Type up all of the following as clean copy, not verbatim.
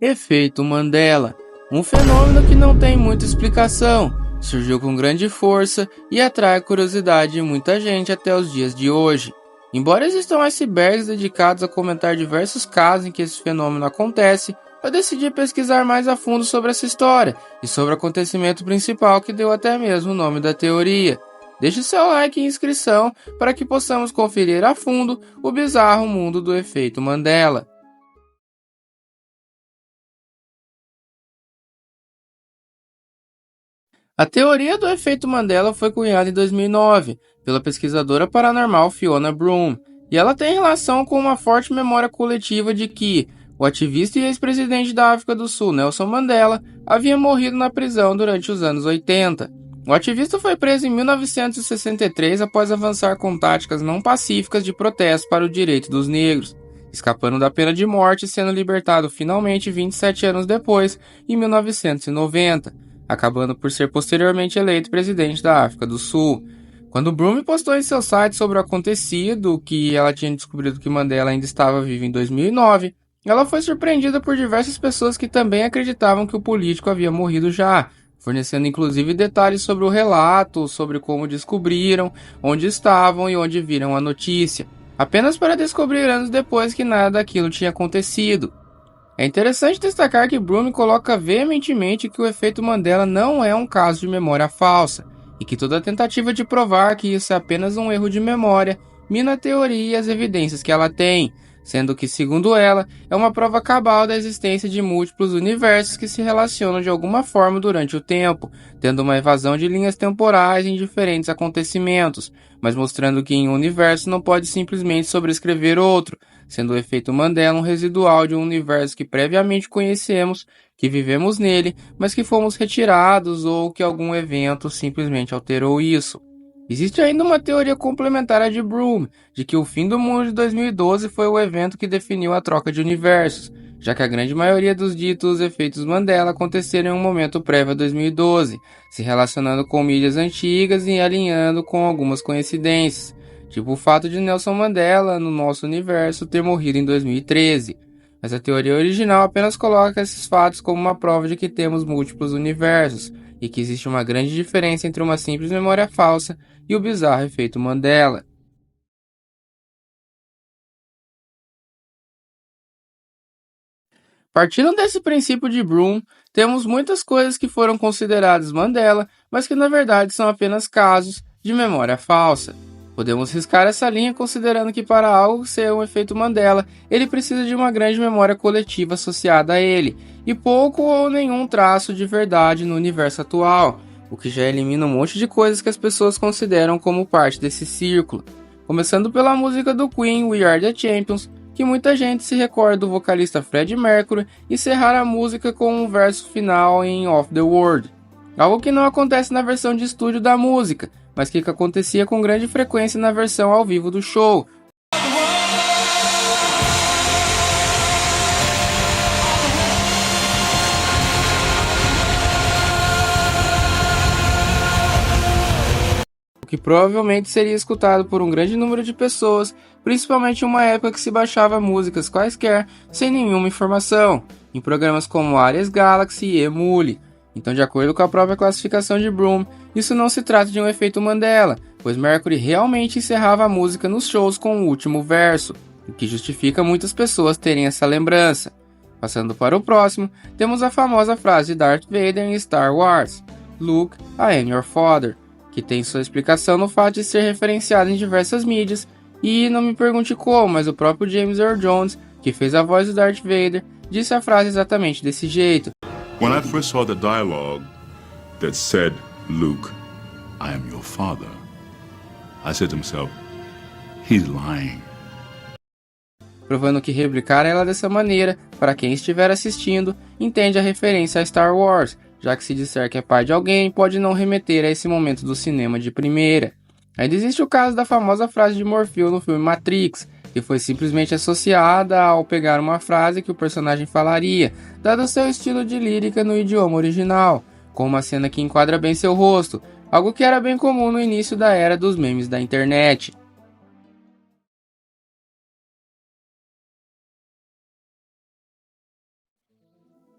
Efeito Mandela, um fenômeno que não tem muita explicação, surgiu com grande força e atrai a curiosidade de muita gente até os dias de hoje. Embora existam icebergs dedicados a comentar diversos casos em que esse fenômeno acontece, eu decidi pesquisar mais a fundo sobre essa história e sobre o acontecimento principal que deu até mesmo o nome da teoria. Deixe seu like e inscrição para que possamos conferir a fundo o bizarro mundo do efeito Mandela. A teoria do efeito Mandela foi cunhada em 2009 pela pesquisadora paranormal Fiona Broome, e ela tem relação com uma forte memória coletiva de que o ativista e ex-presidente da África do Sul, Nelson Mandela, havia morrido na prisão durante os anos 80. O ativista foi preso em 1963 após avançar com táticas não pacíficas de protesto para o direito dos negros, escapando da pena de morte e sendo libertado finalmente 27 anos depois, em 1990. Acabando por ser posteriormente eleito presidente da África do Sul. Quando Broome postou em seu site sobre o acontecido, que ela tinha descobrido que Mandela ainda estava vivo em 2009, ela foi surpreendida por diversas pessoas que também acreditavam que o político havia morrido já, fornecendo inclusive detalhes sobre o relato, sobre como descobriram, onde estavam e onde viram a notícia, apenas para descobrir anos depois que nada daquilo tinha acontecido. É interessante destacar que Broome coloca veementemente que o efeito Mandela não é um caso de memória falsa, e que toda tentativa de provar que isso é apenas um erro de memória mina a teoria e as evidências que ela tem, sendo que, segundo ela, é uma prova cabal da existência de múltiplos universos que se relacionam de alguma forma durante o tempo, tendo uma evasão de linhas temporais em diferentes acontecimentos, mas mostrando que em um universo não pode simplesmente sobrescrever outro, sendo o efeito Mandela um residual de um universo que previamente conhecemos, que vivemos nele, mas que fomos retirados ou que algum evento simplesmente alterou isso. Existe ainda uma teoria complementar à de Broome, de que o fim do mundo de 2012 foi o evento que definiu a troca de universos, já que a grande maioria dos ditos efeitos Mandela aconteceram em um momento prévio a 2012, se relacionando com mídias antigas e alinhando com algumas coincidências, tipo o fato de Nelson Mandela, no nosso universo, ter morrido em 2013. Mas a teoria original apenas coloca esses fatos como uma prova de que temos múltiplos universos, e que existe uma grande diferença entre uma simples memória falsa e o bizarro efeito Mandela. Partindo desse princípio de Broome, temos muitas coisas que foram consideradas Mandela, mas que na verdade são apenas casos de memória falsa. Podemos riscar essa linha considerando que para algo ser um efeito Mandela, ele precisa de uma grande memória coletiva associada a ele, e pouco ou nenhum traço de verdade no universo atual, o que já elimina um monte de coisas que as pessoas consideram como parte desse círculo. Começando pela música do Queen, We Are The Champions, que muita gente se recorda do vocalista Freddie Mercury e encerrar a música com um verso final em Off The World. Algo que não acontece na versão de estúdio da música, mas que acontecia com grande frequência na versão ao vivo do show. O que provavelmente seria escutado por um grande número de pessoas, principalmente em uma época que se baixava músicas quaisquer sem nenhuma informação, em programas como Ares Galaxy e Emule. Então, de acordo com a própria classificação de Broome, isso não se trata de um efeito Mandela, pois Mercury realmente encerrava a música nos shows com o último verso, o que justifica muitas pessoas terem essa lembrança. Passando para o próximo, temos a famosa frase de Darth Vader em Star Wars, "Luke, I am your father", que tem sua explicação no fato de ser referenciado em diversas mídias, e não me pergunte como, mas o próprio James Earl Jones, que fez a voz do Darth Vader, disse a frase exatamente desse jeito. When I first saw the dialogue that said, "Luke, I am your father," I said to myself, he's lying. Provando que replicar ela dessa maneira, para quem estiver assistindo, entende a referência a Star Wars, já que se disser que é pai de alguém, pode não remeter a esse momento do cinema de primeira. Ainda existe o caso da famosa frase de Morfeu no filme Matrix, que foi simplesmente associada ao pegar uma frase que o personagem falaria, dado seu estilo de lírica no idioma original, com uma cena que enquadra bem seu rosto, algo que era bem comum no início da era dos memes da internet.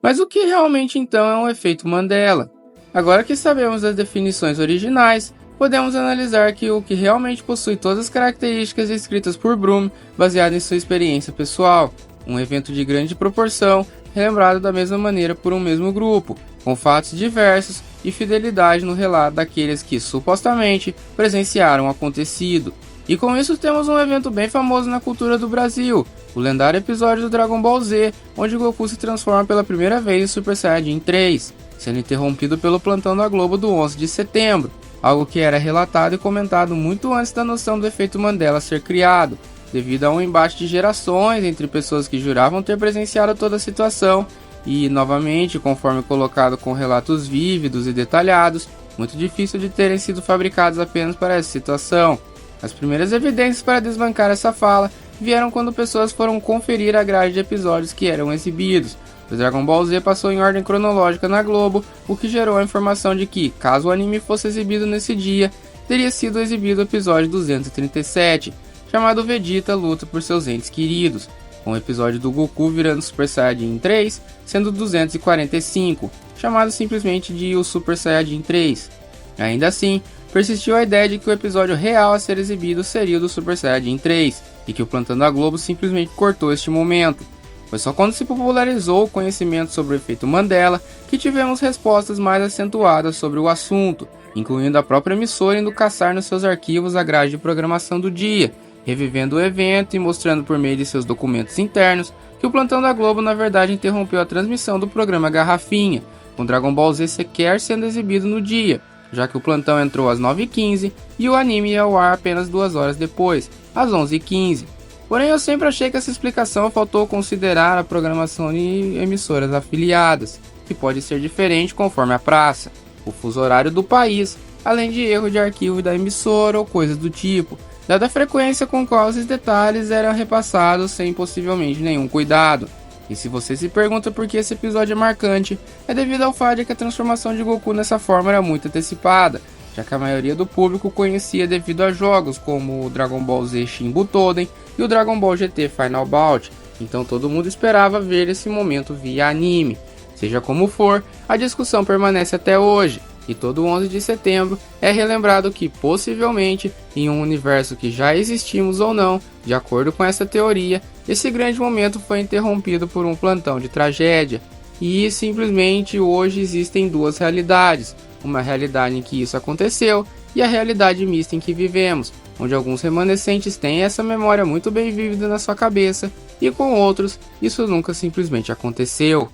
Mas o que realmente então é um efeito Mandela? Agora que sabemos das definições originais, podemos analisar que o que realmente possui todas as características descritas por Bloom, baseado em sua experiência pessoal, um evento de grande proporção, relembrado da mesma maneira por um mesmo grupo, com fatos diversos e fidelidade no relato daqueles que supostamente presenciaram o acontecido. E com isso temos um evento bem famoso na cultura do Brasil, o lendário episódio do Dragon Ball Z, onde Goku se transforma pela primeira vez em Super Saiyajin 3, sendo interrompido pelo plantão da Globo do 11 de setembro, algo que era relatado e comentado muito antes da noção do efeito Mandela ser criado, devido a um embate de gerações entre pessoas que juravam ter presenciado toda a situação e, novamente, conforme colocado com relatos vívidos e detalhados, muito difícil de terem sido fabricados apenas para essa situação. As primeiras evidências para desbancar essa fala vieram quando pessoas foram conferir a grade de episódios que eram exibidos. O Dragon Ball Z passou em ordem cronológica na Globo, o que gerou a informação de que, caso o anime fosse exibido nesse dia, teria sido exibido o episódio 237, chamado Vegeta luta por seus entes queridos, com o episódio do Goku virando Super Saiyajin 3, sendo 245, chamado simplesmente de o Super Saiyajin 3. Ainda assim, persistiu a ideia de que o episódio real a ser exibido seria o do Super Saiyajin 3, e que o plantão da Globo simplesmente cortou este momento. Foi só quando se popularizou o conhecimento sobre o efeito Mandela que tivemos respostas mais acentuadas sobre o assunto, incluindo a própria emissora indo caçar nos seus arquivos a grade de programação do dia, revivendo o evento e mostrando por meio de seus documentos internos que o plantão da Globo na verdade interrompeu a transmissão do programa Garrafinha, com Dragon Ball Z sequer sendo exibido no dia, já que o plantão entrou às 9h15 e o anime ia ao ar apenas 2 horas depois, às 11h15. Porém, eu sempre achei que essa explicação faltou considerar a programação de emissoras afiliadas, que pode ser diferente conforme a praça, o fuso horário do país, além de erro de arquivo da emissora ou coisas do tipo, dada a frequência com qual esses detalhes eram repassados sem possivelmente nenhum cuidado. E se você se pergunta por que esse episódio é marcante, é devido ao fato de que a transformação de Goku nessa forma era muito antecipada, já que a maioria do público conhecia devido a jogos como o Dragon Ball Z Shin Butoden e o Dragon Ball GT Final Bout, então todo mundo esperava ver esse momento via anime. Seja como for, a discussão permanece até hoje, e todo 11 de setembro é relembrado que, possivelmente, em um universo que já existimos ou não, de acordo com essa teoria, esse grande momento foi interrompido por um plantão de tragédia. E simplesmente hoje existem duas realidades, uma realidade em que isso aconteceu e a realidade mista em que vivemos, onde alguns remanescentes têm essa memória muito bem vívida na sua cabeça e com outros isso nunca simplesmente aconteceu.